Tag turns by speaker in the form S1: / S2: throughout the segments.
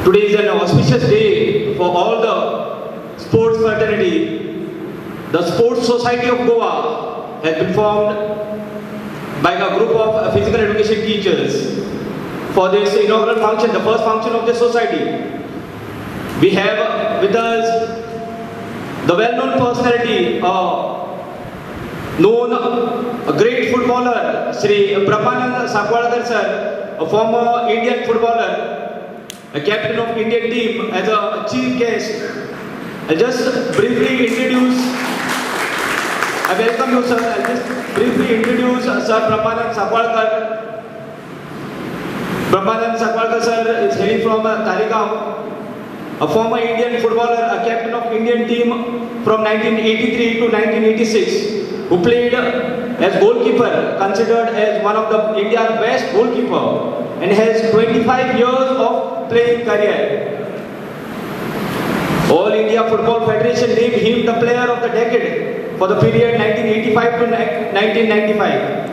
S1: Today is an auspicious day for all the sports fraternity. The Sports Society of Goa has been formed by a group of physical education teachers for this inaugural function, the first function of the society. We have with us the well-known personality, a great footballer, Sri Brahmanand Sakwalkar sir, a former Indian footballer, a captain of Indian team, as a chief guest. I'll just briefly introduce, I welcome you sir, I'll just briefly introduce Sir Brahmanand Sakwalkar. Brahmanand Sakwalkar sir is hailing from Talegaon, a former Indian footballer, a captain of Indian team from 1983 to 1986, who played as goalkeeper, considered as one of the India's best goalkeeper, and has 25 years of playing career. All India Football Federation named him the player of the decade for the period 1985 to 1995.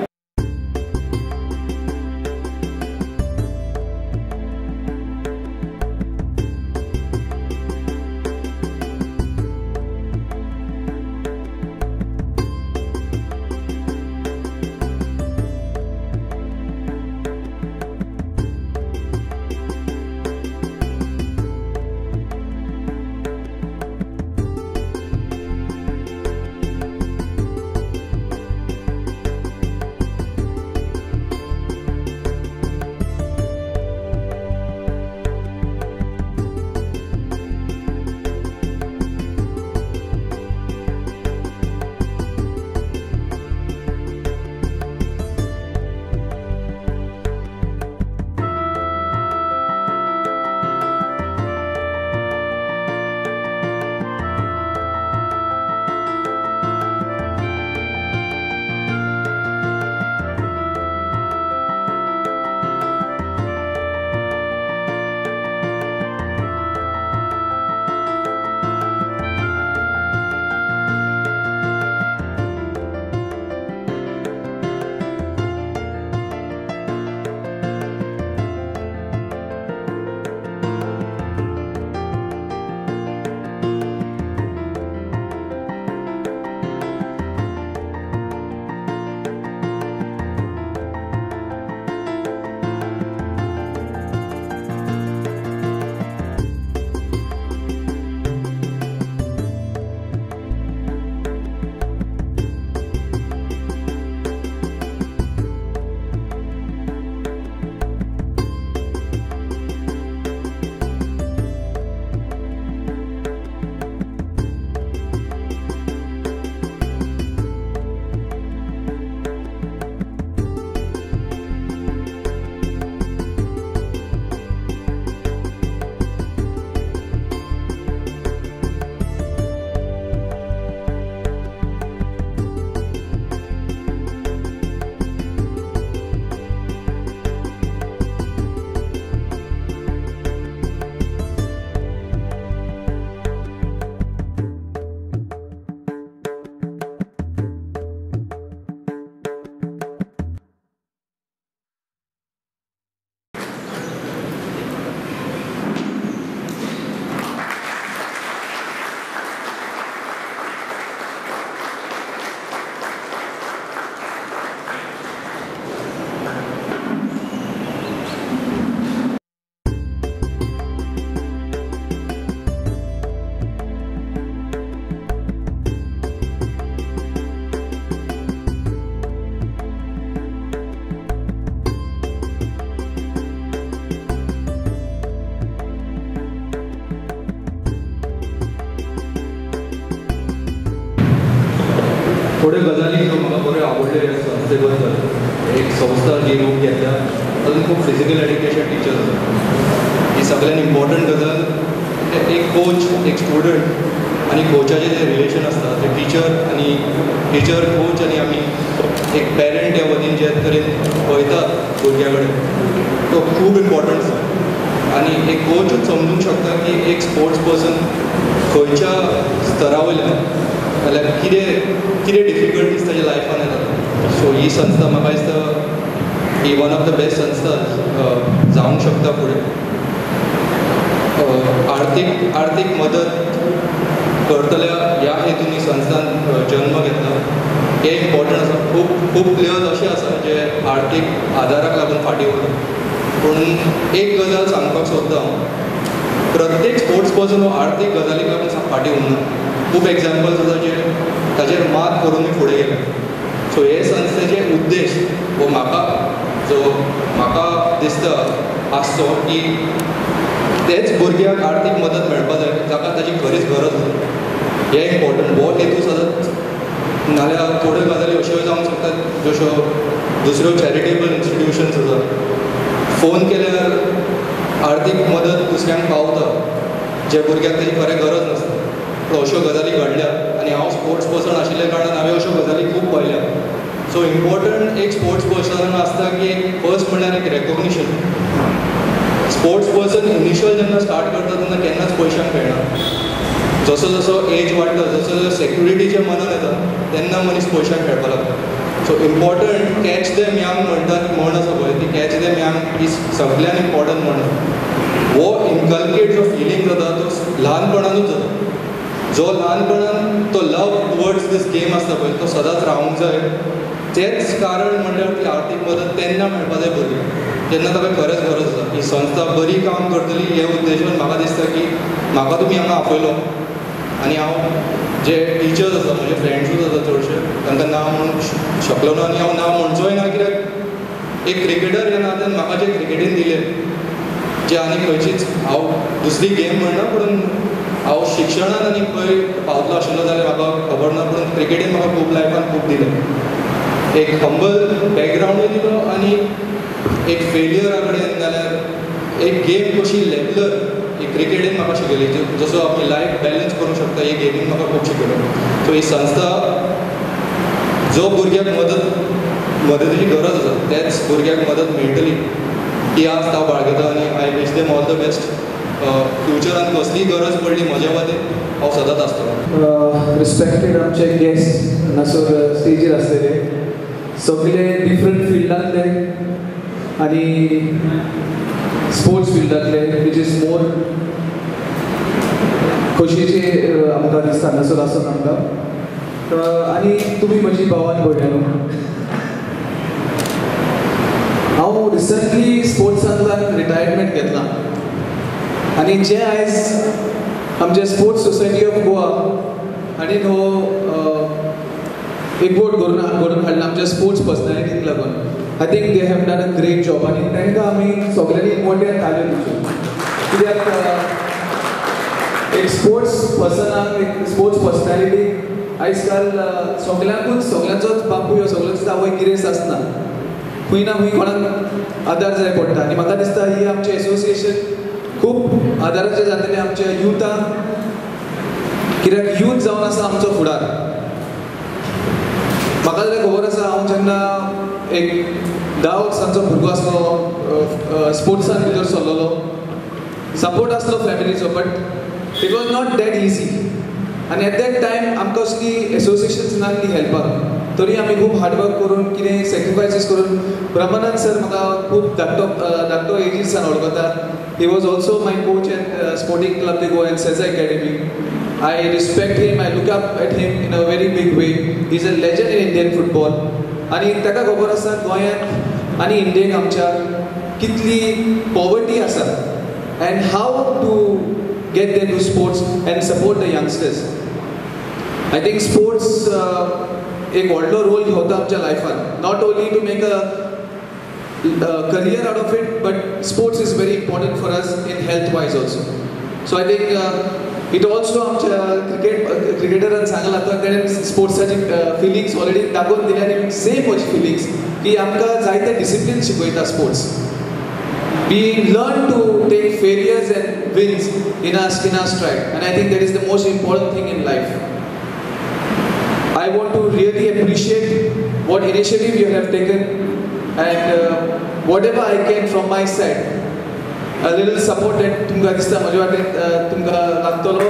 S2: थोड्यो गजाली ज्यो म्हाका बऱ्यो आवडलेल्यो संस्थे बद्दल एक संस्था जी रूप घेतल्या तातूंत खूब फिजिकल एड्युकेशन टिचर्स आसात. ही सगळ्यांत इम्पॉर्टंट गजाल एक कोच एक स्टुडंट आनी कोचाचें जें रिलेशन आसता तें टिचर कोच आनी आमी एक पेरंट ह्या वतीन जे तरेन पळयतात भुरग्या कडेन तो खूब इम्पॉर्टंट आसा. आनी एक कोचूच समजूंक शकता की एक स्पोर्ट्स पर्सन खंयच्या स्तरा वयल्यान जाल्यार कितें डिफिकल्टीज ताच्या लायफान येतात. सो ही संस्था म्हाका दिसता ही वन ऑफ द बेस्ट संस्था जावंक शकता फुडें. आर्थीक मदत करतल्या ह्या हेतून ही संस्थान जन्म घेतला. हे इम्पॉर्टंट आसा. खूब प्लेयर्स अशे आसा जे आर्थीक आदाराक लागून फाटीं उरता. पूण एक गजाल सांगपाक सोदता हांव, प्रत्येक स्पोर्ट्स पर्सन हो आर्थीक गजालीक लागून फाटीं उरना. खूब एग्जाम्पल्स आसा जे ताचेर मात करूनय फुडें गेले. सो हे संस्थेचे उद्देश हो म्हाका दिसता आसचो की तेच भुरग्याक आर्थीक मदत मेळपा जाय जाका ताची खरीच गरज आसा. हे इम्पॉर्टंट. हो हेतू सदांच. नाल्यार थोड्यो गजाली अश्योय जावंक शकतात जश्यो दुसऱ्यो चॅरिटेबल इन्स्टिट्यूशन्स आसा. फोन केल्यार आर्थीक मदत दुसऱ्यांक पावता जे भुरग्याक ताची खरें गरज नासता. पूण अश्यो गजाली घडल्या आनी हांव स्पोर्ट्स पर्सन आशिल्ल्या कारणान हांवें अश्यो गजाली खूब पळयल्या. सो इम्पॉर्टंट एक स्पोर्ट्स पर्सनान आसता की फर्स्ट म्हणल्यार एक रेकॉग्निशन. स्पोर्ट्स पर्सन इनिशियल जेन्ना स्टार्ट करता तेन्ना केन्नाच पयशांक खेळना. जसो जसो एज वाडटा जसो जसो सेक्युरिटीचें मनान येता तेन्ना मनीस पयशांक खेळपाक लागता. So important catch them young म्हणटात म्हण आसा पळय ती कॅच दॅम यंग इज सगळ्यान इम्पॉर्टंट म्हण. हो इनकल्केट जो फिलींग जाता तो ल्हानपणानूच जाता. जो ल्हानपणान तो लव टुवर्ड्स दीस गेम आसता पळय तो सदांच रावूंक जाय. तेंच कारण म्हणल्यार ती आर्थीक मदत तेन्ना मेळपा जाय भुरग्यांक जेन्ना ताका खरेंच गरज आसा. ही संस्था बरी काम करतली हे उद्देशान म्हाका दिसता की म्हाका तुमी हांगा आपयलो आनी हांव जे टिचर्स आसा म्हजे फ्रेंड्सूच आसा चडशे तांकां नांव म्हणूंक शकलो ना आनी हांव नांव म्हणचोय ना कित्याक एक क्रिकेटर ह्या नात्यान म्हाका जे क्रिकेटीन दिलें जे आनी खंयचीच हांव दुसरी गेम म्हणना पूण हांव शिक्षणान आनी खंय पावतलो आशिल्लो जाल्यार म्हाका खबर ना पूण क्रिकेटीन म्हाका खूब लायफान खूब दिलें. एक हंबल बॅकग्रावंडूय दिलो आनी एक फेलियरा कडेन नाल्यार एक गेम कशी लेवलर एक क्रिकेटीन म्हाका शिकयली जसो आमी लायफ बॅलन्स करूंक शकता हे गेमीन म्हाका खूब शिकयलो. सो ही संस्था जो भुरग्याक मदतीची गरज आसा त्याच भुरग्याक मदत मेळटली ही आस्त हांव बाळगीता आनी I wish them all the best. फ्युचरान कसलीय गरज पडली म्हज्या वतीन हांव सदांच आसतलो.
S3: रिस्पेक्टेड आमचे गेस्ट हांगासर स्टेजीर आसलेले सगळे डिफरंट फिल्डांतले आनी स्पोर्ट्स फिल्डांतले वीच इज मोर खोशयेची आमकां दिसता हांगासर आसून आमकां. आनी तुमी म्हजी भावान भयणां हांव रिसंटली स्पोर्ट्सांतल्यान रिटायरमेंट घेतलां आनी जे आयज आमचे स्पोर्ट्स सोसायटी ऑफ गोवा हाणें हो एकवट घडोवन हाडला आमच्या स्पोर्ट्स पर्सनॅलिटीक लागून. I think they have done a great job आनी तांकां आमी सगळ्यांनी मोठ्यान ताल्यो दिवच्यो कित्याक एक स्पोर्ट्स पर्सनाक एक स्पोर्ट्स पर्सनॅलिटीक आयज काल सगळ्यांचोच बापूय सगळ्यांचोच आवय गिरेस्त आसना. खंय ना खंय कोणाक आदार जाय पडटा आनी म्हाका दिसता ही आमचें एसोसिएशन खूब आदाराचें जातलें आमच्या युथाक कित्याक यूथ जावन आसा आमचो फुडार. म्हाका जाल्यार खबर आसा हांव जेन्ना एक 10 वर्सांचो भुरगो आसलो स्पोर्ट्सान भितर सरलोलो सपोर्ट आसलो फॅमिलीचो but it was not that easy आनी एट दॅट टायम आमकां असली एसोसिएशन्स नासली हेल्पाक तरी आमी खूब हार्डवर्क करून कितें सॅक्रिफायसीस करून ब्रह्मानंद सर म्हाका खूब धाकटो एजीसान वळखता. He was also my coach at sporting club दी Goa and Sesa academy. I respect him, I look up at him in a very big way. He's a legend in Indian football. आनी ताका खबर आसा गोंयांत आनी इंडियेक आमच्या कितली पॉवर्टी आसा and how to get there to sports and support the youngsters. I think sports एक व्हडलो रोल घेवता आमच्या लायफान. Not only to make a career out of it, but sports is very important for us in health wise also. So I think it also आमच्या क्रिकेटरान सांगलां ताणें स्पोर्ट्साची fillings already दाखोवन दिल्या आनी सेम अशी फिलिंग्स की आमकां जायते डिसिप्लीन शिकयता sports. We learn to take failures and wins in our stride and I think that is the most important thing in life. I want to really appreciate what initiative you have taken and whatever I can from my side a little support that तुमकां दिसता म्हज्या वाटेन तुमकां लागतलो.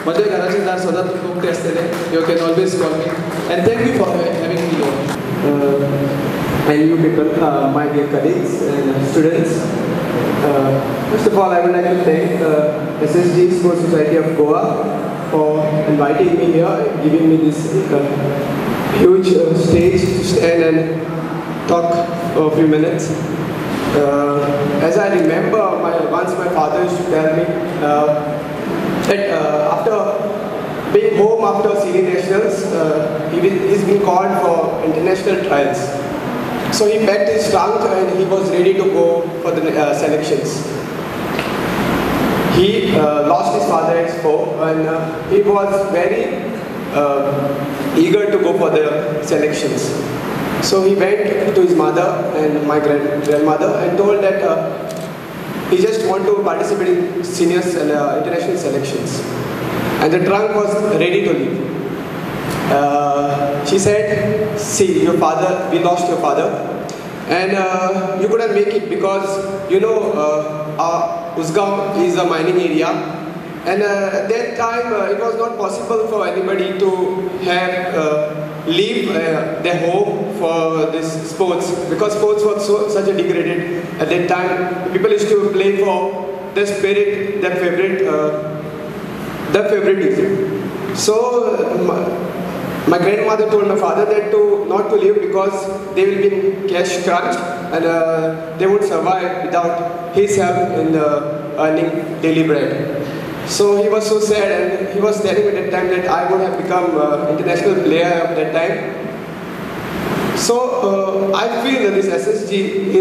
S3: म्हज्या घराचें दार सदांच तुमकां उक्तें आसतलें. You can always call me and thank you for having me here.
S4: And you people, my dear colleagues and students, First of all, I would like to thank SSG Sports Society of Goa for inviting me here, giving me this huge stage to stand and talk for a few minutes. As I remember, once my father used to tell me that after being home after senior nationals, he's been called for international trials. So he packed his trunk and he was ready to go for the selections. He lost his father at 4 and he was very eager to go for the selections. So he went to his mother and my grandmother and told that he just want to participate in seniors and international selections. And the trunk was ready to leave. She said, see, your father, we lost your father and you couldn't make it because, you know, Usgaon is a mining area, and at that time it was not possible for anybody to have leave their home for this sports, because sports was such a degraded at that time. People used to play for their spirit, their favoritism. So my grandmother told my father that not to leave because they will be in cash crunch and they would survive without his help in earning daily bread. So he was so sad and he was telling me at that time that I would have become an international player at that time. So I feel that this SSG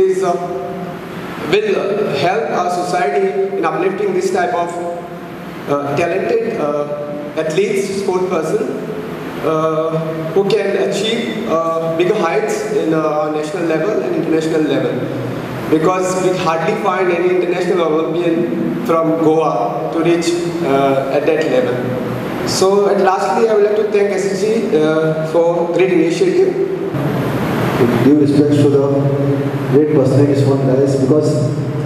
S4: will help our society in uplifting this type of talented athletes, sport person, who can achieve bigger heights in national level and international level. Because we hardly find any international Olympian from Goa to reach at that level. So lastly, I would like to thank SSG for great initiative.
S5: With due respect to the great personalities from guys, because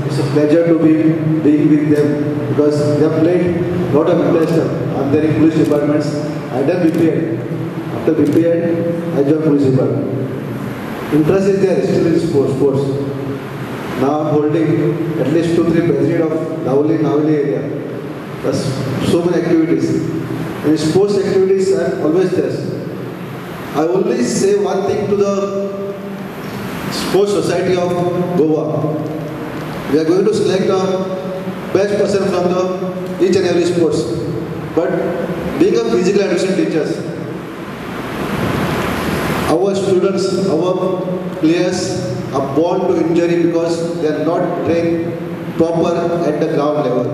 S5: it's a pleasure to being with them, because they have played a lot of international. I'm there in police departments. I done BPEd. After BPEd, I joined police department. Interest is there still in sports. Now I'm holding at least 2-3 president of Navali area. Plus so many activities. In sports activities, I'm always there. I only say one thing to the Sports Society of Goa. We are going to select a best person from each and every sports. But being a physical education teachers, our students, our players are born to injury because they are not trained proper at the ground level.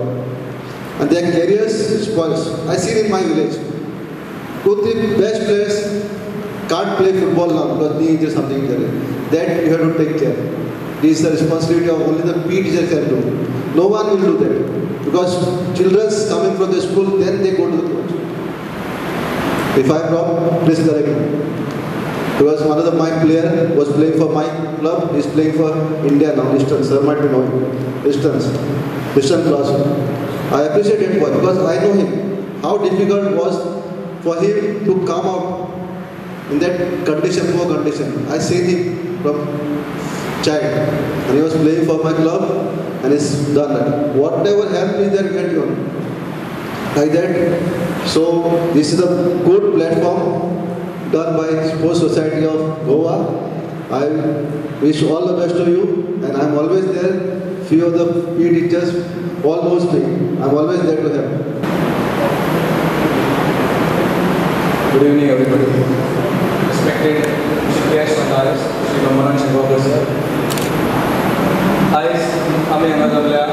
S5: And their careers spoils. I see it in my village. 2-3 best players can't play football now because knee injury something injury. That you have to take care. This is the responsibility of only the PE teacher can do. No one will do that. Because children coming from the school, then they go to the coach. If I am wrong, please correct me. Because one of my player was playing for my club, he is playing for India now, Eastern, sir might be knowing. Eastern class. I appreciate it because I know him. How difficult it was for him to come out in that condition, poor condition. I seen him from child. And he was playing for my club and he's done that. Whatever help is there, get you on. Like that. So this is a good platform done by Sports Society of Goa. I wish all the best to you, and I'm always there. Few of the PE teachers almost me. I'm always there to help.
S2: Good evening, everybody. Respected guests and others, Shri Ramanan Shivakar sir. आज आम्ही हांगा जमल्या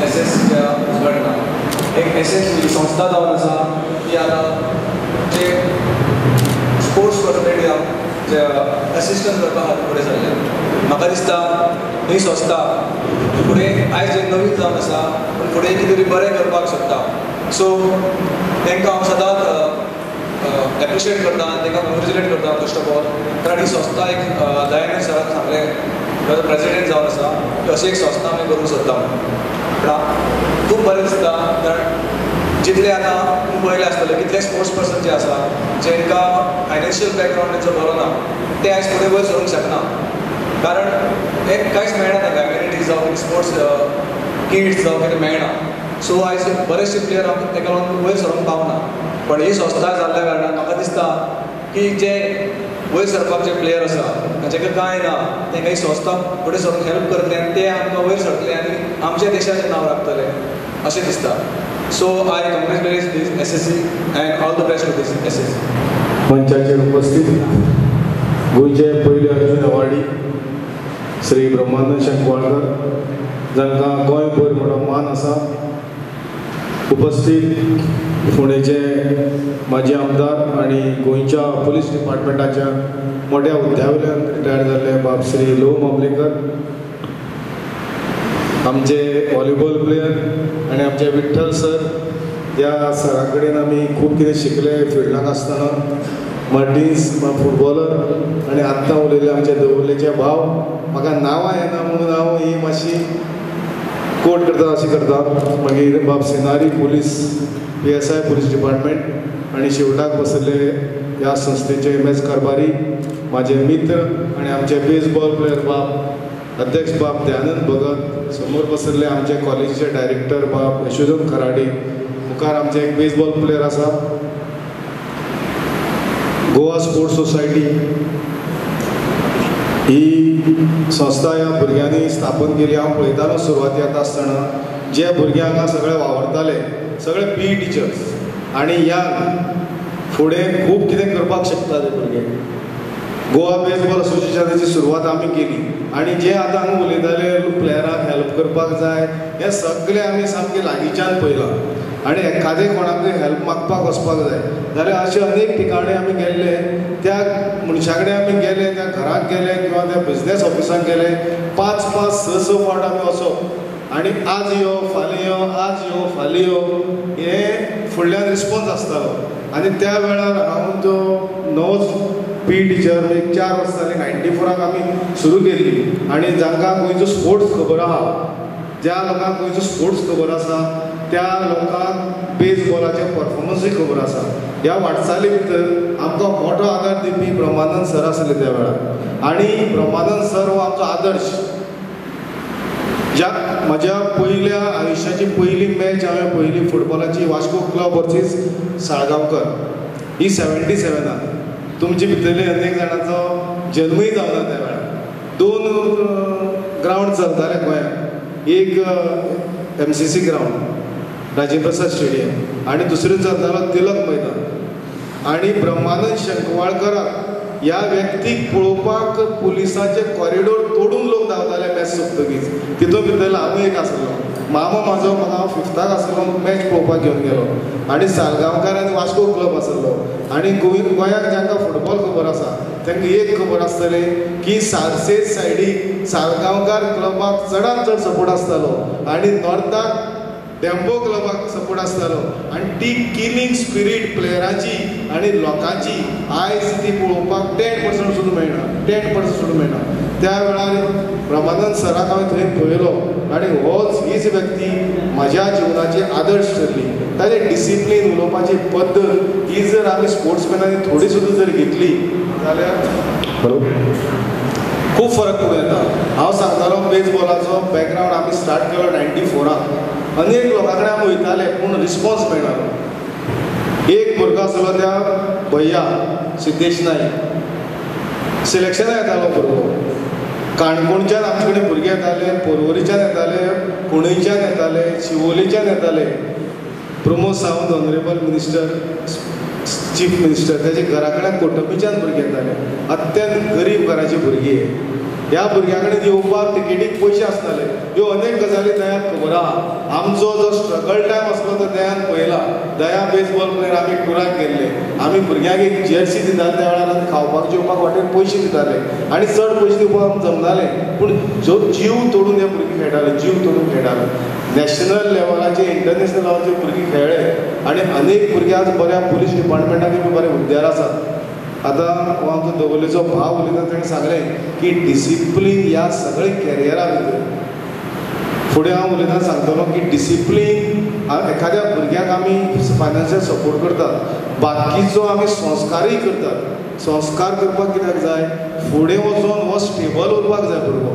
S2: SSच्या उद्घाटनाक. एक SSG संस्था जावन आसा ती आतां जे sports personality जे assistant करपा खातीर फुडें सरल्या. म्हाका दिसता ही संस्था फुडें आयज जे नवीन जावन आसा पूण फुडें कितें तरी बरें करपाक शकता. सो तांकां हांव सदांच एप्रिशिएट करता आनी तांकां कॉंग्रेच्युलेट करता फर्स्ट ऑफ ऑल. कारण ही संस्था एक दयानंद सराक सांगलें प्रेसिडेंट जावन आसा की अशी एक संस्था आमी करूंक सोदता म्हणून. खूब बरें दिसता कारण जितले आतां तूं पळयलें आसतलें कितले स्पोर्ट्स पर्सन जे आसा जेंकां फायनान्शियल बॅकग्रावंड तेंचो बरो ना ते आयज फुडें वयर सरूंक शकना. कारण एक कांयच मेळना तांकां एम्युनिटीज जावं स्पोर्ट्स
S3: किट्स जावं कितें मेळना. सो आयज बरेचशे प्लेयर आमकां ताका लागून वयर सरूंक पावना. पण ही संस्था जाल्ल्या कारणान म्हाका दिसता की जे वयर सरपाक जे प्लेयर आसा तांचे कांय ना, तांकां ही संस्था फुडें सरून हेल्प करतले आनी ते आमकां वयर सरतले आनी आमच्या देशाचें नांव राखतले अशें दिसता. So I congratulate this SSG and all the best to this SSG.
S6: मंचाचेर उपस्थित गोंयचे पयले अर्जून अवॉर्डी श्री ब्रह्मानंद शंकवाळकर, जांकां गोंयभर म्हणून मान आसा. उपस्थित पुणेचे माजी आमदार आनी गोंयच्या पुलीस डिपार्टमेंटाच्या मोठ्या हुद्द्यावयल्यान रिटायर जाल्ले बाब श्री लोह मामलेकर, आमचे व्हॉलीबॉल प्लेयर आनी आमचे विठ्ठल सर, ह्या सरा कडेन आमी खूब कितें शिकले फिल्डाक आसतना. मार्टिन्स फुटबॉलर आनी आत्तां उलयले आमचे दवरलेचे भाव. म्हाका नांवां येना म्हणून हांव ही मातशी कोट करता अशें करता. मागीर बाब सिनारी पुलीस PSI पुलीस डिपार्टमेंट आनी शेवटाक बसले ह्या संस्थेचे MS कारभारी, म्हाजे मित्र आनी आमचे बेसबॉल प्लेयर बाब अध्यक्ष बाब दयानंद भगत, समोर बसले आमचे कॉलेजीचे डायरेक्टर बाब यशोधन खराडे, मुखार आमचे एक बेसबॉल प्लेयर आसा. गोवा स्पोर्ट्स सोसायटी ही संस्था ह्या भुरग्यांनी स्थापन केली. हांव पळयतालो सुरवाती येता आसतना जे भुरगे हांगा सगळे वावरताले, सगळे PE टिचर्स आनी ह्या फुडें खूब कितें करपाक शकता ते भुरगे. गोवा बेसबॉल असोसिएशनाची सुरवात आमी केली आनी जे आतां हांगा उलयताले प्लेयरांक हेल्प करपाक जाय हे सगळे आमी सामके लागींच्यान पळयलां. आनी एखादे कोणाक हेल्प मागपाक वचपाक जाय जाल्यार अशे अनेक ठिकाणी आमी गेल्ले, त्या मनशा कडेन आमी गेले, त्या घराक गेले किंवा त्या बिजनेस ऑफिसाक गेले, 5-5, 6-6 फावट आमी वचप आनी आज यो फाल्यां यो, आज यो फाल्यां यो, हे फुडल्यान रिस्पॉन्स आसतालो. आनी त्या वेळार हांव तो नवोच PE टिचर एक 4 वर्सां जालीं 94 आमी सुरू केल्ली. आनी जांकां गोंयचो स्पोर्ट्स खबर आहा, ज्या लोकांक गोंयचो स्पोर्ट्स खबर आसा त्या लोकांक बेसबॉलाचे परफॉर्मन्सूय खबर आसा. ह्या वाटचाली भितर आमकां मोठो आदार दिवपी ब्रह्मानंद सर आसले त्या वेळार. आनी ब्रह्मानंद सर हो आमचो आदर्श. ज्या म्हज्या पयल्या आयुश्याची पयली मॅच हांवें पयली फुटबॉलाची वास्को क्लब वर्सीस साळगांवकर ही 77. तुमचे भितरले अनेक जाणांचो जल्मय जावना त्या वेळार. 2 ग्रावंड चलताले गोंयांत, एक MCC ground Rajendra Prasad stadium आनी दुसरें चलतालो तिलक मैदान. आनी ब्रह्मानंद शंकवाळकराक ह्या व्यक्तीक पळोवपाक पुलिसाचे कॉरिडोर तोडून लोक धांवताले मॅच सोंपतकीच. तितून भितर हांवूय एक आसलो. मामा म्हाजो म्हाका हांव 5थाक आसलो मॅच पळोवपाक घेवन गेलो आनी साळगांवकार आनी वास्को क्लब आसलो. आनी गोंयांत जांकां फुटबॉल खबर आसा तांकां एक खबर आसतलें की सालसेज सायडीक साळगांवकार क्लबाक चडांत चड सपोर्ट आसतालो आनी नॉर्थाक डेम्पो क्लबाक सपोर्ट आसतालो. आनी ती किलिंग स्पिरीट प्लेयरांची आनी लोकांची आयज ती पळोवपाक 10% सुद्दां मेळना, 10% सुद्दां मेळना. त्या वेळार ब्रह्मानंद सराक हांवें थंय पळयलो आनी हीच व्यक्ती म्हज्या जिवनाची आदर्श ठरली. ताचें डिसिप्लीन उलोवपाची पद्दत ही जर आमी स्पोर्ट्समॅनांनी थोडी सुद्दां जर घेतली जाल्यार खूब फरक पडूं येता. हांव सांगतालो बेसबॉलाचो बॅकग्रावंड आमी स्टार्ट केलो 94. अनेक लोकां कडेन आमी वयताले पूण रिस्पॉन्स मेळनालो. एक भुरगो आसलो त्या भैया सिद्धेश नाईक, सिलेक्शनाक येतालो भुरगो. काणकोणच्यान आमचे कडेन भुरगे येताले, पर्वरीच्यान येताले, कुणयच्यान येताले, शिवोलेच्यान येताले. Pramod Sawant honourable minister, chief minister, ताचे घरा कडेन कोटमीच्यान भुरगे येताले. अत्यंत गरीब घराची भुरगीं. ह्या भुरग्यां कडेन येवपाक टिकेटीक पयशे आसताले. ह्यो अनेक गजाली दयाक खबर आहा. आमचो जो स्ट्रगल टायम आसलो तो दयान पळयला. दया बेसबॉल प्लेयर आमी टुराक गेल्ले, आमी भुरग्यांक एक जर्सी दिताले त्या वेळार आमी खावपाक जेवपाक वाटेर पयशे दिताले आनी चड पयशे दिवपाक आमकां जमनाले पूण जो जीव तोडून हे भुरगे खेळटाले, जीव तोडून खेळटाले. नॅशनल लेवलाचे इंटरनॅशनल लेवलाचे भुरगे खेळ्ळे आनी अनेक भुरगे आज बऱ्या पुलीस डिपार्टमेंटाक बरे हुद्द्यार आसात. आतां हो आमचो दवरलेचो भाव उलयता ताणें सांगलें की डिसिप्लीन ह्या सगळे कॅरियरा भितर. फुडें हांव उलयतना सांगतलो की डिसिप्लीन एखाद्या भुरग्याक आमी फायनान्शियल सपोर्ट करतात, बाकीचो आमी संस्कारय करतात. संस्कार करपाक कित्याक जाय, फुडें वचून हो स्टेबल उरपाक जाय भुरगो.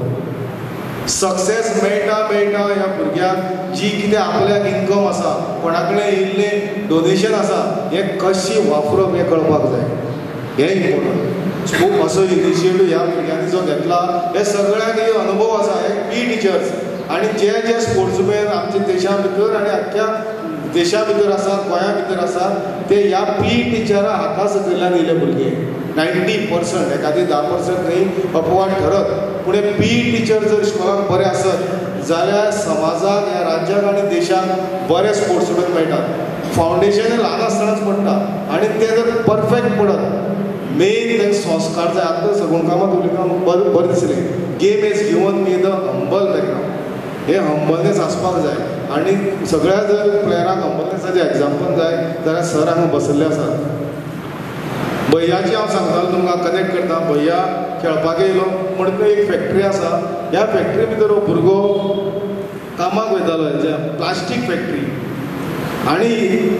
S6: सक्सेस मेळटा ह्या भुरग्याक जी कितें आपल्याक इन्कम आसा, कोणा कडेन इल्लें डोनेशन आसा, हें कशी वापरप हें कळपाक जाय. हें इम्पॉर्टंट. खूब असो इनिशिएटीव ह्या भुरग्यांनी जो घेतला, हे सगळ्यांक हे अनुभव आसा. हे पी टीचर्स आनी जे स्पोर्ट्समॅन आमच्या देशा भितर आनी आख्ख्या देशा भितर आसात, गोंया भितर आसात, ते ह्या पी टीचरा हाता सकयल्यान येयले भुरगे. 90% एखादी 10% न्ही अपवाद ठरत, पूण हे पी टीचर जर स्कॉलाक बरे आसत जाल्यार समाजाक, ह्या राज्याक आनी देशाक बरे स्पोर्ट्समॅन मेळटात. फावंडेशन हें ल्हान आसतनाच पडटा आनी ते जर परफेक्ट पडत. मेन तांकां संस्कार जाय. आतां सगूण कामाक उलयतना म्हाका बरें दिसलें, game is given me the humble background. हे हंबलनेस आसपाक जाय. आनी सगळ्या जर प्लेयरांक हंबलनेसाचें एग्जाम्पल जाय जाल्यार सर हांगा बसल्ले आसात. भैयाची हांव सांगतालो तुमकां, कनेक्ट करता. भैया खेळपाक येयलो म्हणून एक फॅक्टरी आसा. ह्या फॅक्टरी भितर हो भुरगो कामाक वयतालो, हेज्या प्लास्टीक फॅक्टरी. आनी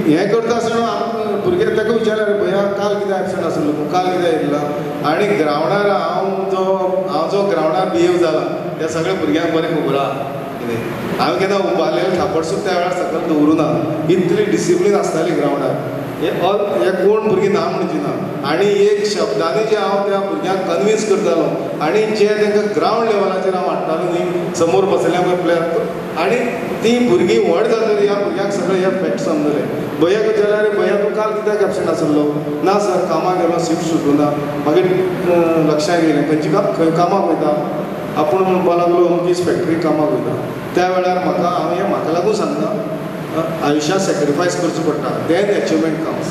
S6: हें करता आसतना भुरगे ताका विचारल्यार, भैया काल कितें एबसंट आसलो, काल कितें येयला. आनी ग्रावंडार हांव जो ग्रावंडार बिहेव जाला त्या सगळ्या भुरग्यांक बरें खबर आहा. कितें हांवें केन्ना उबारलेलें थापड सुद्दां त्या वेळार सकयल दवरुना. इतली डिसिप्लीन आसताली ग्रावंडार. हे कोण भुरगीं ना म्हणची ना. आनी एक शब्दांनी जे हांव त्या भुरग्यांक कन्विन्स करतालो आनी जे तांकां ग्रावंड लेवलाचेर हांव हाडटालो न्ही, समोर बसयल्या पळय प्लेयर, आनी ती भुरगीं व्हड जातली, ह्या भुरग्यांक सगळे हे फॅक्ट समजले. भैयाक विचारल्यार, अरे भैया तूं काल कित्याक एबसंट आसलो? ना सर, कामाक गेलो, शिफ्ट सुटूना. मागीर लक्षांत येयलें खंय कामाक वयता. आपूण म्हणपा लागलो अमकीच फॅक्टरी कामाक वयता. त्या वेळार म्हाका लागून सांगना, आयुश्यांत सॅक्रिफायस करचो पडटा, देन अचिवमेंट कम्स.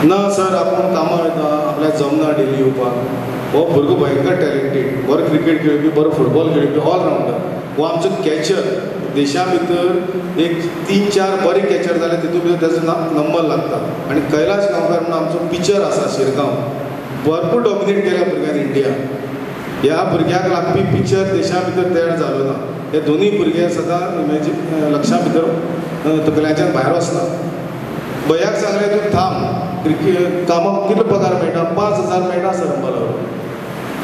S6: ना सर, आपूण कामाक वयता, आपल्याक जमना डेली येवपाक. हो भुरगो भयंकर टॅलेंटेड, बरो क्रिकेट खेळपी, बरो फुटबॉल खेळपी, ऑलरावंडर. हो आमचो कॅचर. देशा भितर एक 3-4 बरे कॅचर जाले, तितून भितर तेजो नंबर लागता. आनी कैलाश गांवकार म्हणून आमचो पिक्चर आसा शिरगांव, भरपूर डॉमिनेट केल्या भुरग्यांनी इंडिया. ह्या भुरग्याक लागपी पिक्चर देशा भितर तयार जालो ना. हे दोनूय भुरगे सदां लक्षा भितर तकल्याच्यान भायर वचना. भैयाक सांगलें, तूं थांब, क्रिकेट कामाक कितलो पगार मेळटा? 5,000 मेळटा सर अंबाला.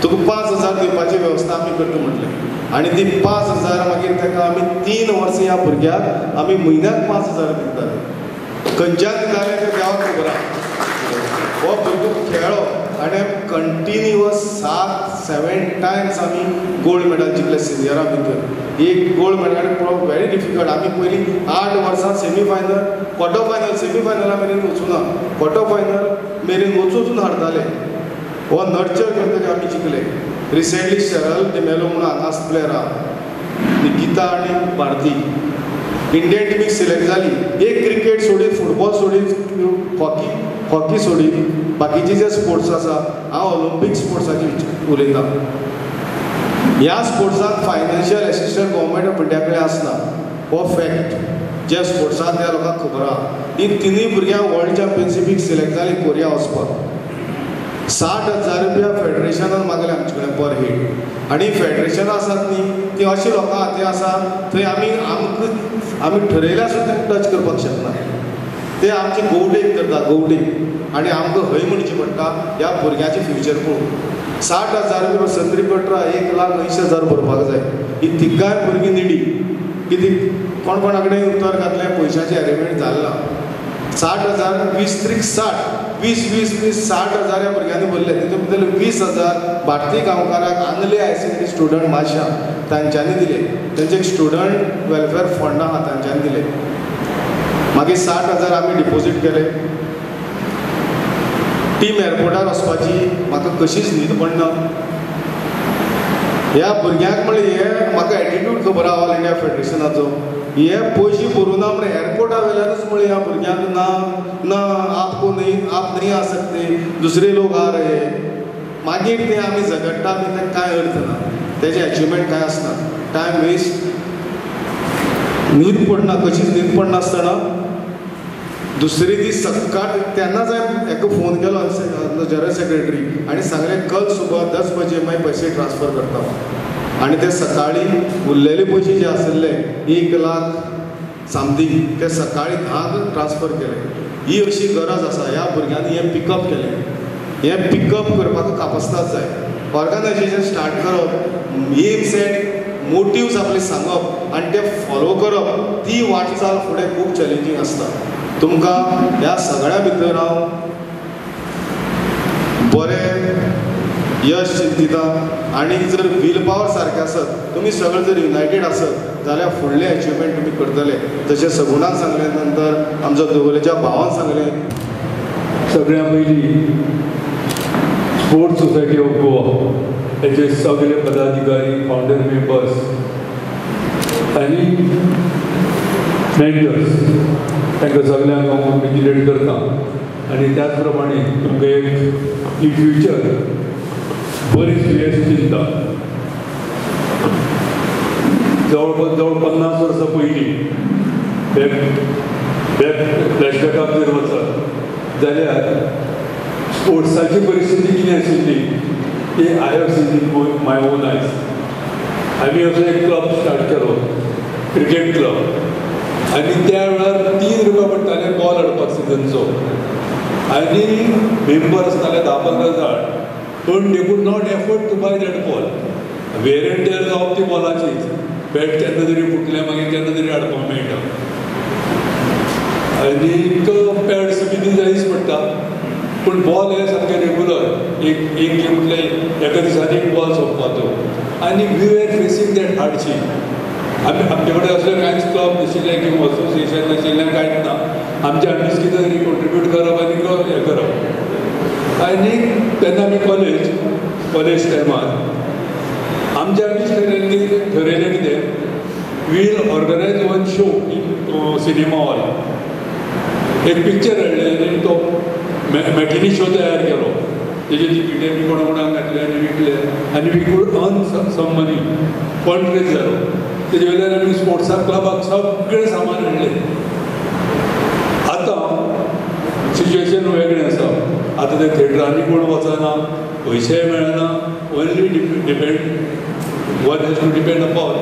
S6: तुका 5,000 दिवपाची वेवस्था आमी करता म्हटलें. आनी ती 5,000 मागीर ताका आमी 3 वर्सां ह्या भुरग्याक आमी म्हयन्याक 5,000 दिताले. खंयच्यान दिताले तें देवाक खबर आहा. हो भुरगो खेळ्ळो आनी कंटिन्युअस 7-7 टायम्स आमी गोल्ड मेडल जिखले सिनियरा भितर. एक गोल्ड मेडल पळोवप व्हेरी डिफिकल्ट. आमी पयलीं 8 वर्सां semi final, quarter final, semi फायनला मेरेन वचूना, क्वॉर्टर फायनल मेरेन वचून हारताले. हो नर्चर करतकीर आमी जिखले. रिसेंटली शेरल डिमेलो म्हणून हांगा प्लेयर आहा, निकिता आनी भारती, इंडियन टिमीक सिलेक्ट जाली. एक क्रिकेट सोडीत, फुटबॉल सोडीत, हॉकी सोडीत, बाकीचे जे स्पोर्ट्स आसा, हांव ऑलिंपीक स्पोर्ट्साची उलयता. ह्या स्पोर्ट्साक financial assistant government of India कडेन आसना. हो फॅक्ट जे स्पोर्ट्सांत त्या लोकांक खबर आहा. ही तिनूय भुरग्यां वर्ल्ड चॅम्पियनशिपीक सिलेक्ट जाली कोरिया वचपाक. 60,000 रुपया फेडरेशनान मागले आमचे कडेन पर हेड. आनी फेडरेशनां आसात न्ही, ती अशी लोकां हाती आसा थंय आमी ठरयल्यार सुद्दां टच करपाक शकना. ते आमचे गवडेक करता, गवडेक. आनी आमकां हय म्हणचें पडटा ह्या भुरग्याचें फ्युचर पळोवन. 60,000 रुपया संत्री पडटा, 1,80,000 भरपाक जाय. ही तिगाय भुरगीं निडी. कितें कोणा कडेन उतर घातलें, पयशांचें एरेंजमेंट जालें ना. 60,000, 20 60,000 ह्या भुरग्यांनी भरले. तितून भितर 20,000 भारतीय गांवकाराक आंगले हायर सेकंडरी स्टुडंट माश्या तांच्यांनी दिले. तेंचे एक स्टुडंट वेलफेअर फंड आहा तांच्यांनी दिले. मागीर 60,000 आमी डिपॉझीट केले. टीम एअरपोर्टार वचपाची म्हाका कशीच न्हीद पडना. ह्या भुरग्यांक म्हणलें हे म्हाका एटिट्यूड खबर आहा ऑल इंडिया फेडरेशनाचो. हे पयशे भरूना म्हणून एअरपोर्टा वयल्यानूच म्हणलें ह्या भुरग्यांक ना आपको नहीं, आप नहीं आ सकते, दुसरे लोग आ रहे. मागीर ते आमी झगडटा बी, तें कांय अर्थ ना, तेजे अचिवमेंट कांय आसना. टायम वेस्ट, न्हीद पडना, कशीच न्हीद पडना आसतना दुसरे दीस सकाळ तेन्नाच हांवें हेका फोन केलो जनरल सेक्रेटरी आनी सांगलें कल सुबह 10 बजे मैं पैसे ट्रान्सफर करता. आनी ते सकाळीं उरलेले पयशे जे आसले 1 लाख समथींग ते सकाळीं 10 ट्रान्सफर केले. ही अशी गरज आसा. ह्या भुरग्यांनी हें पिकअप केलें. हें पिकअप करपाक कापासताच जाय. ऑर्गनायझेशन स्टार्ट करप, एम सेट मोटिव्स आपले सांगप आनी ते फॉलो करप, ती वाटचाल फुडें खूब चॅलेंजींग आसता. तुमकां ह्या सगळ्या भितर हांव बरें यश चिंतिता. आनी जर वील पावर सारकें आसत, तुमी सगळे जर युनायटेड आसत जाल्यार फुडले अचिवमेंट तुमी करतले. जशें सगुणान सांगले, नंतर आमच्या दोगलेच्या भावान सांगलें.
S7: सगळ्या पयलीं स्पोर्ट्स सोसायटी ऑफ गोवा हेचे सगळे पदाधिकारी, फाउंडर मेंबर्स आनी मेंटर्स तांकां सगळ्यांक हांव कॉंग्रेच्युलेट करता. आनी त्याच प्रमाणे तुमकां एक इन फ्युचर बरी श्रेयस चिंता. जवळ 50 वर्सां पयलीं फ्लॅशबॅकाक जर वचत जाल्यार स्पोर्ट्साची परिस्थिती कितें आशिल्ली ती आय have seen in my own आयज. आमी असो एक क्लब स्टार्ट केलो, क्रिकेट क्लब. आनी त्या वेळार 3 रुपया पडटाले बॉल हाडपाक सिजनचो. आनी मेंबर आसताले 10-15 जाण. पण they could not afford to buy that ball. Wear and tear जावप ती बॉलाचीच. बॅट केन्ना तरी फुटलें, मागीर केन्ना तरी हाडपाक मेळटा. आनीक पॅड्स बी जायच पडटा. पूण बॉल हे सारके रेगुलर एक गेमूतले एका दिसांनी एक बॉल सोंपपाचो. आनी वी वेर फेसींग दॅट हार्डशीप. आमचे कडेन असले कांयच क्लब नाशिल्ले किंवा असोसिएशन नाशिल्लें कांयच ना. आमचें कितें तरी कॉन्ट्रिब्यूट करप आनी हें करप. आनी तेन्ना आमी कॉलेज टायमार आमचें ठरयलें कितें, will organise one show in cinema hall. एक पिक्चर हाडलें आनी तो मॅटिनी शो तयार केलो. तेजे तिकेटी बी कोणाक घातले आनी विकले. आनी we could earn some money. Fund raise जालो. तेजे वयल्यान आमी स्पोर्ट्सा क्लबाक सगळें सामान हाडलें. आतां सिच्युएशन वेगळें आसा. आतां ते थिएटरांनी कोण वचना, पयशेय मेळना. Only depend one has to depend upon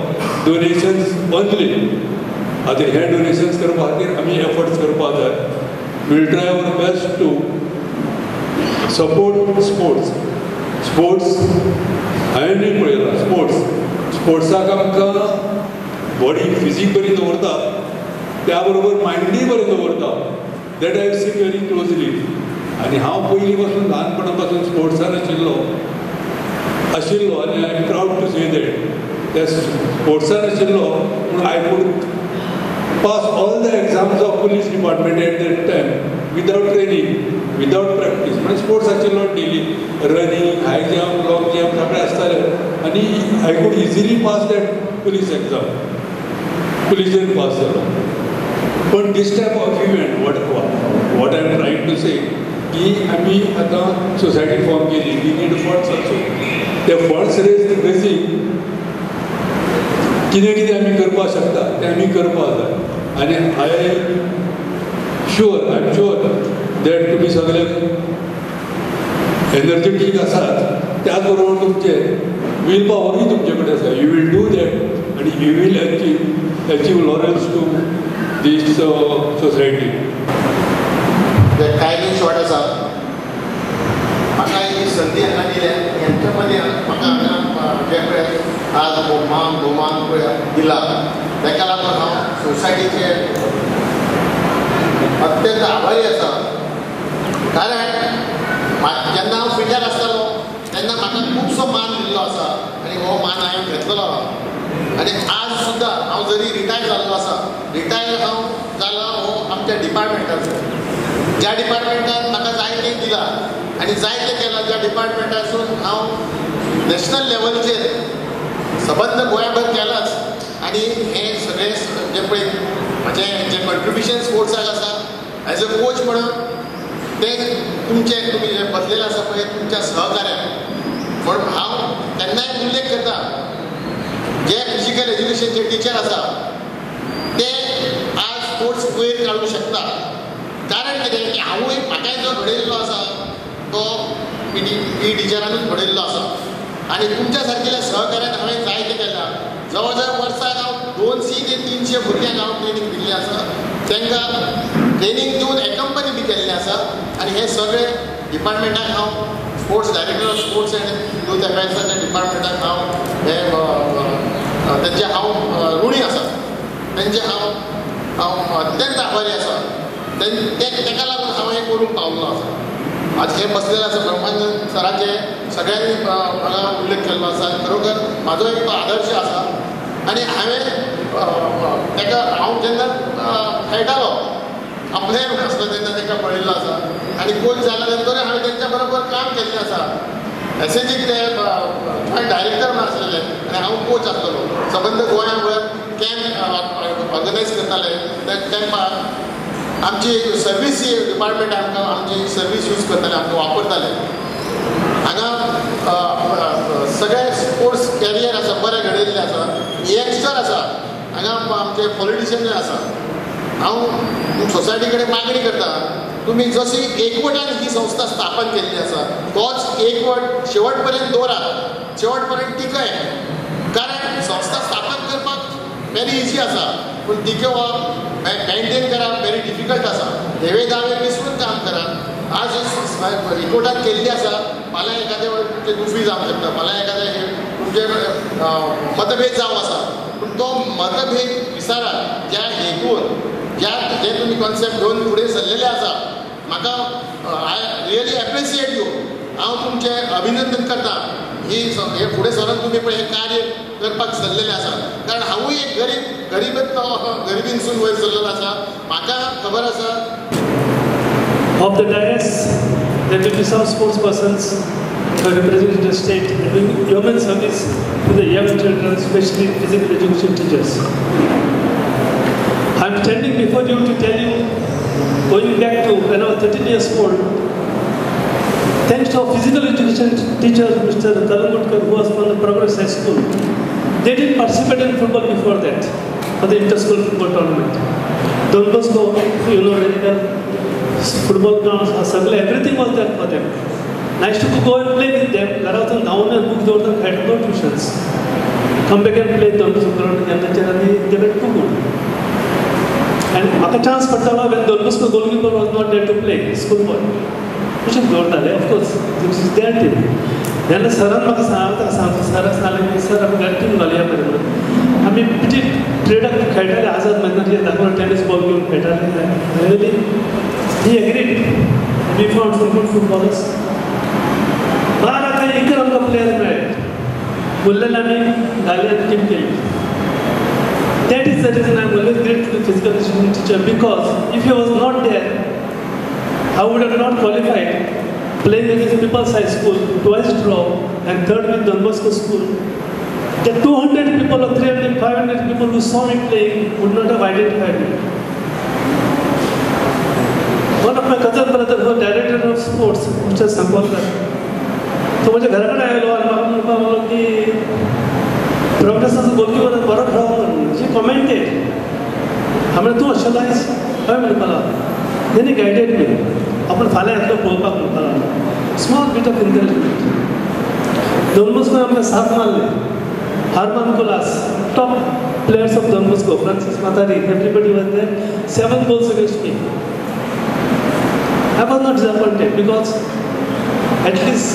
S7: donations only. आतां हे डोनेशन्स करपा खातीर आमी एफर्ट्स करपा जाय. Will try our best to support sports हांवेंय पळयलां. स्पोर्ट्साक आमकां बॉडी फिजीक बरी दवरता, त्या बरोबर मायंडूय बरें दवरता. That I have seen very closely. आनी हांव पयलीं पासून ल्हानपणा पासून स्पोर्ट्सान आशिल्लो आनी I am proud to say that. त्या स्पोर्ट्सान आशिल्लो पूण I could pass all the exams of police department at that time without training, without practice. म्हणजे स्पोर्ट्स आशिल्लो daily running, high jump, long jump सगळें आसताले. आनी I could easily pass that police exam. पुलिसेन पास जालो. पण this type of event what I am trying to say की आमी आतां सोसायटी फॉर्म केली. We need funds also. ते फंड्स रेजींग कितें आमी करपाक शकता तें आमी करपाक जाय. आनी आय एम शुअर दॅट तुमी सगळे एनर्जेटीक आसात. त्याच बरोबर तुमचे वील पावरूय तुमचे कडेन आसा. यू वील डू दॅट आनी you will achieve laurels to this society.
S8: Timing short आसा. म्हाका ही संदी हांगा दिल्या हेंच्या मदीं म्हाका हांगा जे पळय आज भोवमान पळय दिला ताका लागून हांव सोसायटीचे अत्यंत आभारी आसा. कारण जेन्ना हांव फिल्डार आसतालो तेन्ना म्हाका खुबसो मान दिल्लो आसा आनी हो मान हांवें घेतलेलो आहा. आनी आज सुद्दां हांव जरी रिटायर जाल्लो आसा, रिटायर हांव जालो हो आमच्या डिपार्टमेंटाचो. ज्या डिपार्टमेंटान म्हाका जायतें दिलां आनी जायतें केलां, ज्या डिपार्टमेंटासून हांव नॅशनल लेवलचेर सबंद गोंयभर केलाच. आनी हे सगळे जे पळय म्हजें जे कॉन्ट्रिब्युशन स्पोर्ट्साक आसा एज अ कोच म्हणून ते तुमी जे बसलेले आसा पळय तुमच्या सहकार्यान म्हणून हांव तेन्नाय उल्लेख करता. जे फिजिकल एज्युकेशनचे टिचर आसा ते आज स्पोर्ट्स वयर काडूंक शकता. कारण कितें की हांवूय म्हाकाय जो घडयल्लो आसा तो पी टिचरानूच घडयल्लो आसा. आनी तुमच्या सारकेल्या सहकार्यान हांवें जायतें केलां. जवळ जवळ वर्साक हांव 200 ते 300 भुरग्यांक हांव ट्रेनींग दिल्लें आसा. तांकां ट्रेनींग दिवन एकंपनी बी केल्लें आसा. आनी हे सगळे डिपार्टमेंटाक हांव sports director of sports and youth अफेर्साच्या डिपार्टमेंटाक हांव हे तेंचे हांव ऋणी आसा. तेंचे हांव अत्यंत आभारी आसा. तेका लागून हांव हें करूंक पावलो आसा. आज हे बसलेले आसा ब्रह्मानंद सराचे सगळ्यांनी हांगा उल्लेख केल्लो आसा. खरोखर म्हाजो एक तो आदर्श आसा. आनी हांवें तेका हांव जेन्ना खेळटालो आपलें आसलो तेन्ना तेका पळयल्लो आसा. आनी कोच जाला नंतर हांवें तेंच्या बरोबर काम केल्लें आसा. एसएजीक ते जॉयंट डायरेक्टर म्हण आसलेले आनी हांव कोच आसलेलो. सबंद गोंयाभर कॅम्प ऑर्गनायज करताले. त्या कॅम्पाक आमची सर्वीस डिपार्टमेंट आमकां आमची सर्वीस यूज करताले, आमकां वापरताले. हांगा सगळे स्पोर्ट्स कॅरियर आसा बरें घडयल्लें आसा. यंगस्टर आसा हांगा आमचे पॉलिटिशियनूय आसा. हांव सोसायटी कडेन मागणी करता तुमी जशी एकवटान ही संस्था स्थापन केल्ली आसा तोच एकवट शेवट पर्यंत दवरात, शेवट पर्यंत टिकय. कारण संस्था स्थापन करपाक व्हेरी इजी आसा पूण टिकोवप मेंटेन करप व्हेरी डिफिकल्ट आसा. हेवे दावे विसरून काम करात. आज एकवटान केल्ली आसा, फाल्यां एखादें तुमचें दुसरी जावंक शकता, फाल्यां एखादें तुमचे मतभेद जावं आसा पूण तो मतभेद विचारात. ज्या हेतून ज्या जे तुमी कॉन्सेप्ट घेवन फुडें सरलेले आसा म्हाका आय रियली एप्रिशिएट यू. हांव तुमचें अभिनंदन करता. हे फुडें सरून तुमी पळय हें कार्य करपाक सरलेले आसा. कारण हांवूय एक गरिबीनसून वयर सरलेलो आसा. म्हाका खबर आसा
S9: of the dais, there will be some sports persons who represent the state and doing yeoman service to the young children, especially physical education teachers. I am standing before you to tell you, going back to when I was 13 years old, thanks to our physical education teacher, Mr. Kalamudkar, who was from the Progress High School, they did participate in football before that, for the inter-school football tournament. Don Bosco, you know very well, football grounds, everything was there for them. I used to go and play with them. Larathon down and book door had no tuitions. Come back and play Don Bosco ground and they were too good. And maka chance patala when Don Bosco goalkeeper was not there to play school ball. We should go there, of course. This is their team. Then the Saran maka सांगता sir सांगले sir आम्ही घर team घालूया बरोबर. आम्ही पिटी trader खेळटाले आझाद मैदानाचेर दाखोवन टेनिस बॉल घेवन खेळटाले. Really he agreed. We found some good footballers. बारा काही इतर आमकां प्लेयर मेळ्ळे. उरलेले आमी घालून टीम केली. That is the reason I am always grateful to the physical education teacher, because if he was not there, I would have not qualified. Playing against People's High School, twice draw, and third with Don Bosco School. The 200 people or 300, 500 people who saw me playing would not have identified me. One of my cousin brothers was director of sports, Mr. Sampolkar. तो मुझे घर पर आया और मालूम हुआ कि प्रोग्रेसचा goalkeeper बरो खेळ्ळो म्हणून शी कमेंटेड. हांवें तूं अशें लायस हय म्हणपाला. तेणी गायडेड मी. आपण फाल्यां येतलो पळोवपाक म्हणपाला. Small bit of encouragement. Don Bosco आमकां साथ मारले. Harman Kulas, top players of Don Bosco, Francis Matari, everybody was there. 7 goals against me. I was not disappointed because at least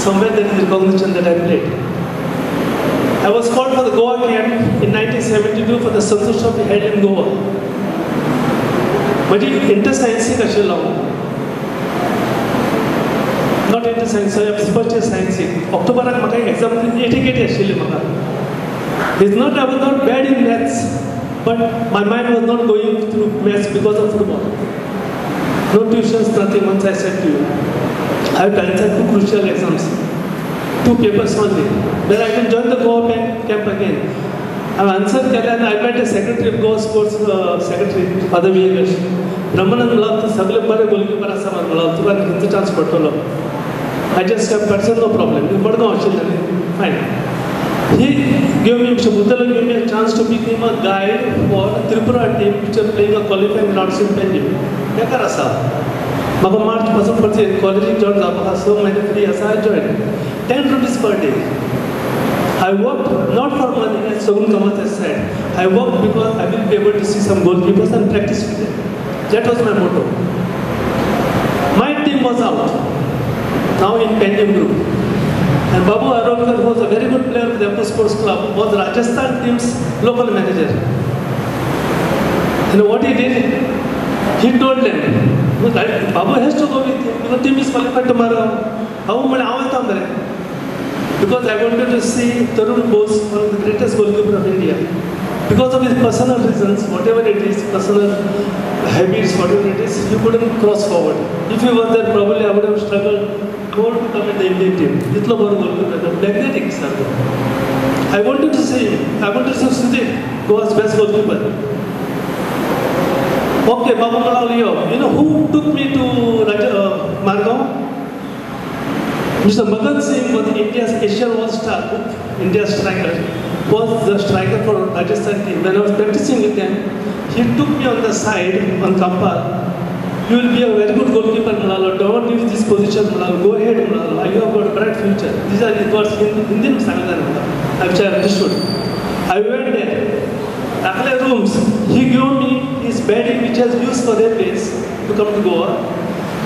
S9: somewhere there is recognition that I played. I was called for the Goa camp in 1972 for the Santosh Trophy held in Goa. But inter-science आशिल्लो. Not inter-science, I have purchased science. October म्हाका exam etiquette आशिल्ली म्हाका. It's not I was not bad in maths, but my mind was not going through maths because of football. No tuitions, nothing. Once I said to you, I have to answer 2 crucial exams, 2 papers only. Then I can join the Goa camp again. I have answered and I met a secretary of Goa Sports Secretary, Father Viyagesh. Brahmanand Malal, सगळे बरे goalkeeper आसा म्हणलो, तुका खंयचो chance पडटलो. I just have person no problem. Mudgaon आशिल्लें, fine. He gave me, Mr. Buddhal gave me a chance to become a guide for Tripura team which are playing a qualifying round in Penjim. Bekar asa. Maka March pasun parche college join जावपाक so many free asa I joined. 10 rupees per day. I worked not for money as Sagun Kamat has said. I worked because I will be able to see some goalkeepers and practice with them. That was my motto. My team was out. now in Pendium Group. And Babu Arolkar was a very good player with the Emperor Sports Club, was Rajasthan team's local manager. And what he did, he told them, Babu has to go with you, because team is qualified tomorrow. Because I wanted to see Tarun Bose, one of the greatest goalkeeper of India. Because of his personal reasons, whatever it is, personal habits, whatever it is, he couldn't cross forward. If he was there, probably I would have struggled more to come in the Indian team. Itlo more goalkeeper, magnetic sir. I wanted to see him. I wanted to see Sudhir, Goa's best goalkeeper. Okay, Babu Malal, you know who took me to Margao? Mr. Magan Singh was India's Asian All-Star, India's striker, was the striker for Rajasthan team. When I was practicing with them, he took me on the side, on Kampal. You will be a very good goalkeeper, Malala. Don't leave this position, Malala. Go ahead, Malala. You have got a bright future. These are his words in Hindi, which I understood. I went there. Akle rooms, he gave me his bedding, which has used for railways to come to Goa.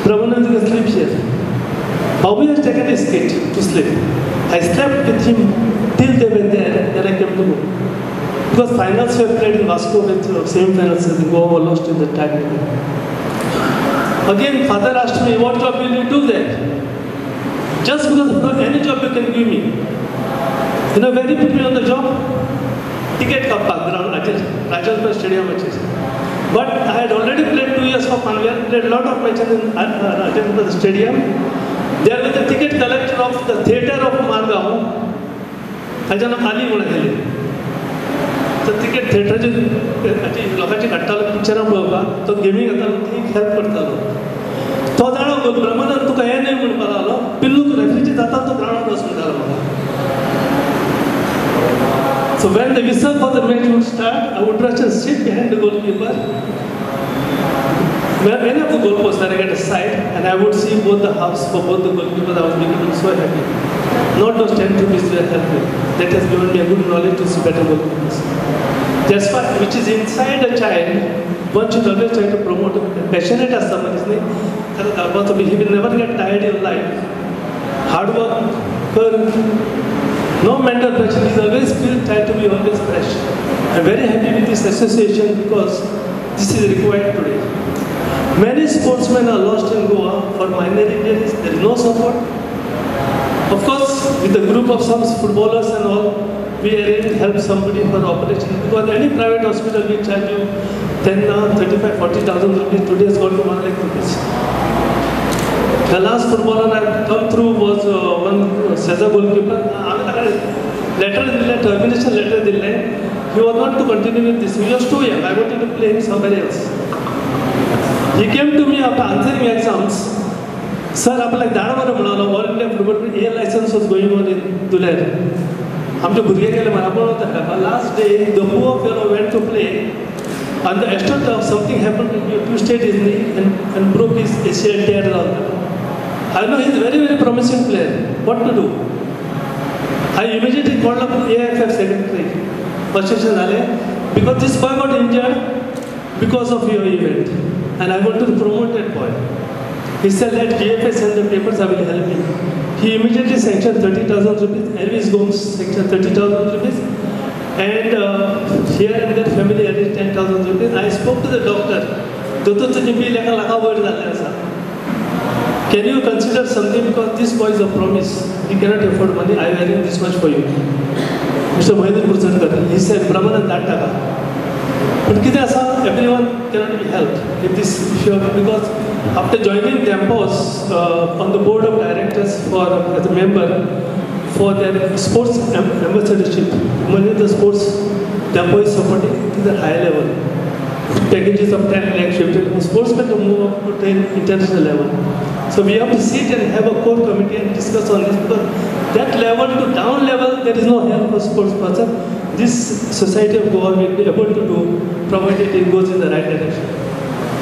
S9: Pramanand is sleep here. Babu has taken his kit to sleep. I slept with him till they were there, then I came to go. Because finals were played in Vasco with semi-finals and Goa were lost in the time. Again, father asked me, what job will you do there? Just because any job you can give me. You know, very put me on the job. Ticket kappa, ground, Rajasthan Stadium matches. But I had already played 2 years for Panvel, played a lot of matches in Rajasthan Stadium. There was the ticket collector of the theatre of Margao. Ajana Ali Munaheli. The ticket theatre जो लोकांची घट्टाला picture पळोवपाक तो गेमी घेता ती help करतालो. तो जाणो ब्रह्मानंद तुका हें न्हय म्हणून पावलो पिल्लूक रेफ्रीचे जाता तो ग्राउंडार वच म्हणटालो म्हाका. So when the whistle for the match would start, I would rush and sit behind the goalkeeper. When of the goalposts I get a side and I would see both the halves for both the goalkeepers, I was becoming so happy. Not those 10 rupees were helping. That has given me a good knowledge to see better goalkeepers. That's why, which is inside a child, one should always try to promote it. Passionate as someone is, he will never get tired in life. Hard work, no mental pressure, he always feels try to be always fresh. I'm very happy with this association because this is required today. Many sportsmen are lost in Goa for minor injuries. There is no support. Of course, with a group of some footballers and all, we arrange to help somebody for operation. Because any private hospital will charge you 10, 35, 40,000 rupees. Today has gone to 1 lakh rupees. The last footballer I come through was one Seza goalkeeper. Termination letter. He was not to continue with this. He was too young. I wanted to play him somewhere else. He came to me after answering exams. Sir, आपल्याला धाड बरं म्हणालो all India football A license was going on in Duler. आमचे भुरगे गेले मला पण होतं. Last day, the poor fellow went to play. On the extent of something happened, he twisted his knee and broke his ACL tear down. I know he's a very, very promising player. What to do? I immediately called up AFF secretary. Because this boy got injured because of your event. And I want to promote that boy. He said, let GFA send the papers, I will help him. He immediately sanctioned 30,000 rupees. Elvis Gomes sanctioned 30,000 rupees. And here and there family added 10,000 rupees. I spoke to the doctor. Can you consider something because this boy is a promise. He cannot afford money. I will arrange this much for you. Mr. Mohidin Pursankar, he said, Brahman that taka. But everyone cannot be helped if this issue because after joining Dempos on the board of directors as a member for their sports ambassadorship, money the sports Dempo is supporting to the higher level. Packages of 10 lakh shifted sportsmen to move up to 10 international level. So we have to sit and have a core committee and discuss on this because that level to down level there is no help for sports person. This society of Goa will be able to do provided it goes in the right direction.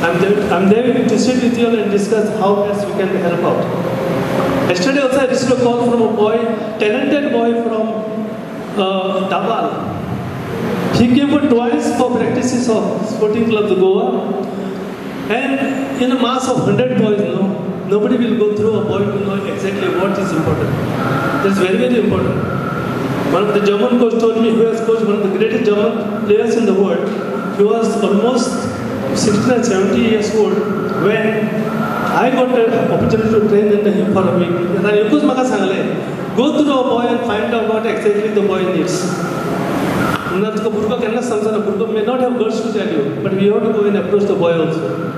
S9: I'm there to sit with you and discuss how best we can help out. Yesterday also I received a call from a boy, talented boy from Dabal. He came for twice for practices of Sporting Club of Goa. And in a mass of 100 boys, nobody will go through a boy to know exactly what is important. That's very, very important. One of the German coach told me, who has coached one of the greatest German players in the world, he was almost 16 and 70 years old when I got an opportunity to train under him for a week. And I was maka sangle, go through a boy and find out what exactly the boy needs. Burgo may not have guts to tell you, but we have to go and approach the boy also.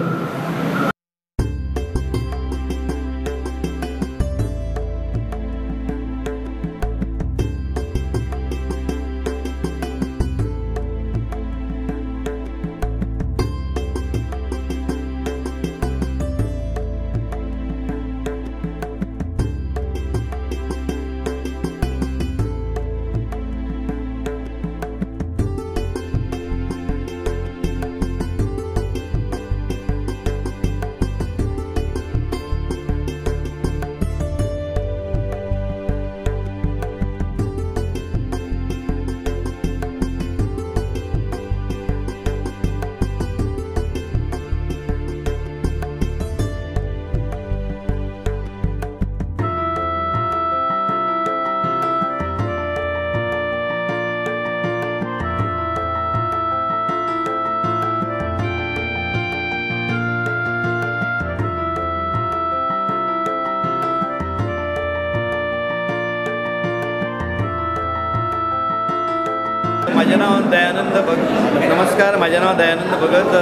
S10: माझे नाव दयानंद भगत. नमस्कार, माझे नाव दयानंद भगत.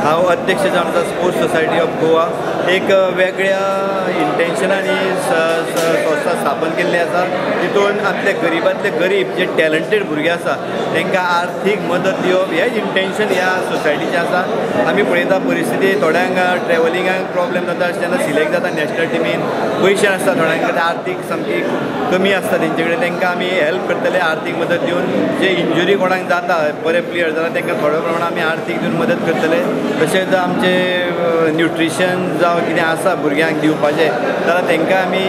S10: हांव अध्यक्ष आमचा sports society of Goa. एक वेगळ्या इंटेन्शनांनी संस्था स्थापन केल्ली आसा. तितून आपले गरीबांतले गरीब जे टॅलंटेड भुरगे आसा तांकां आर्थीक मदत दिवप हें इंटेन्शन ह्या सोसायटीचें आसा. आमी पळयता परिस्थिती थोड्यांक ट्रॅव्हलिंगाक प्रॉब्लेम जाता जेन्ना सिलेक्ट जाता नॅशनल टिमीन, पयशे आसता थोड्यां कडेन, आर्थीक सामकी कमी आसता तेंचे कडेन, तांकां आमी हेल्प करतले आर्थीक मदत दिवन. जे इंजुरी कोणाक जाता बरे प्लेयर जाल्यार तांकां थोड्या प्रमाणात आमी आर्थीक दिवन मदत करतले. तशेंच आमचे न्युट्रिशन जावं कितें आसा भुरग्यांक दिवपाचें जाल्यार तांकां आमी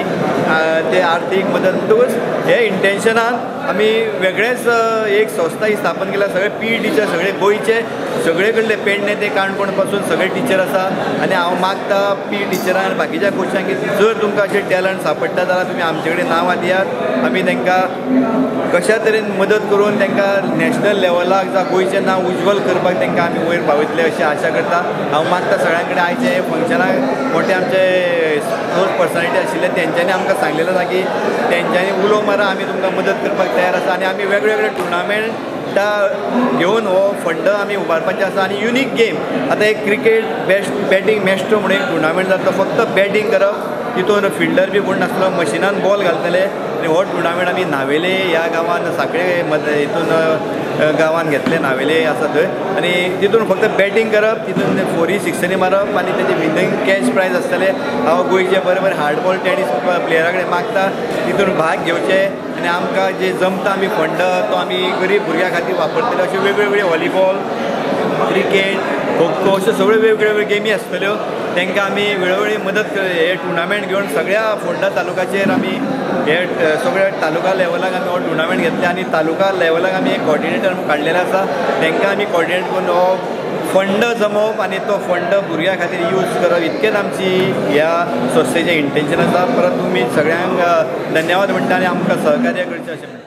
S10: ते आर्थीक मदत म्हणटकूच हे इंटेन्शनान आमी वेगळेच एक संस्था ही स्थापन केल्या. सगळे पी टीचर सगळे गोंयचे सगळे कडले पेडणे ते काणकोण पासून सगळे टीचर आसा. आनी हांव मागता पी टिचरां आनी बाकीच्या कोचांक की जर तुमकां अशें टॅलंट सांपडटा जाल्यार तुमी आमचे कडेन नांवां दियात. आमी तांकां कशा तरेन मदत करून तांकां नॅशनल लेवलाक जावं गोंयचें नांव उज्वल करपाक तांकां आमी वयर पावयतले अशी आशा करता. हांव मागता सगळ्यां कडेन आयचे हे फंक्शनाक मोठे आमचे स्पोर्ट्स पर्सनॅलिटी आशिल्ले तेंच्यांनी आमकां सांगलेलें आसा की तेंच्यांनी उलो मारा, आमी तुमकां मदत करपाक तयार आसा. आनी आमी वेगवेगळे टुर्नामेंट घेवन हो फंड आमी उबारपाचें आसा. आनी युनीक गेम आतां एक क्रिकेट बॅटींग मॅस्ट्रो म्हणून एक टुर्नामेंट जाता. फक्त बॅटींग करप, तितून फिल्डर बी कोण नासलो, मशिनान बॉल घालतले. आनी हो टुर्नामेंट आमी नावेले ह्या गांवान सांकळे हितून गांवान घेतले. नावेले आसा थंय. आनी तितून फक्त बॅटींग करप, तितून 4 6 मारप आनी तेजे विनींग कॅश प्रायज आसतले. हांव गोंयचे बरे बरे हार्डबॉल टेनीस प्लेयरा कडेन मागता तितून भाग घेवचे. आनी आमकां जे जमता आमी फंड तो आमी गरीब भुरग्यां खातीर वापरतले. अश्यो वेगवेगळे व्हॉलीबॉल, क्रिकेट, खो खो अश्यो सगळ्यो वेगवेगळ्यो गेमी आसतल्यो. तांकां आमी वेळोवेळी मदत हे टुर्नामेंट घेवन सगळ्या फोंडा तालुक्याचेर आमी हे सगळ्या तालुका लेवलाक आमी हो टुर्नामेंट घेतले. आनी तालुका लेवलाक आमी एक कॉर्डिनेटर काडलेलो आसा. तांकां आमी कॉर्डिनेट करून हो फंड जमोवप आनी तो फंड भुरग्यां खातीर यूज करप इतकेंच आमची ह्या संस्थेचें इंटेन्शन आसा. परत तुमी सगळ्यांक धन्यवाद म्हणटा आनी आमकां सहकार्य करचें अशें म्हणटा.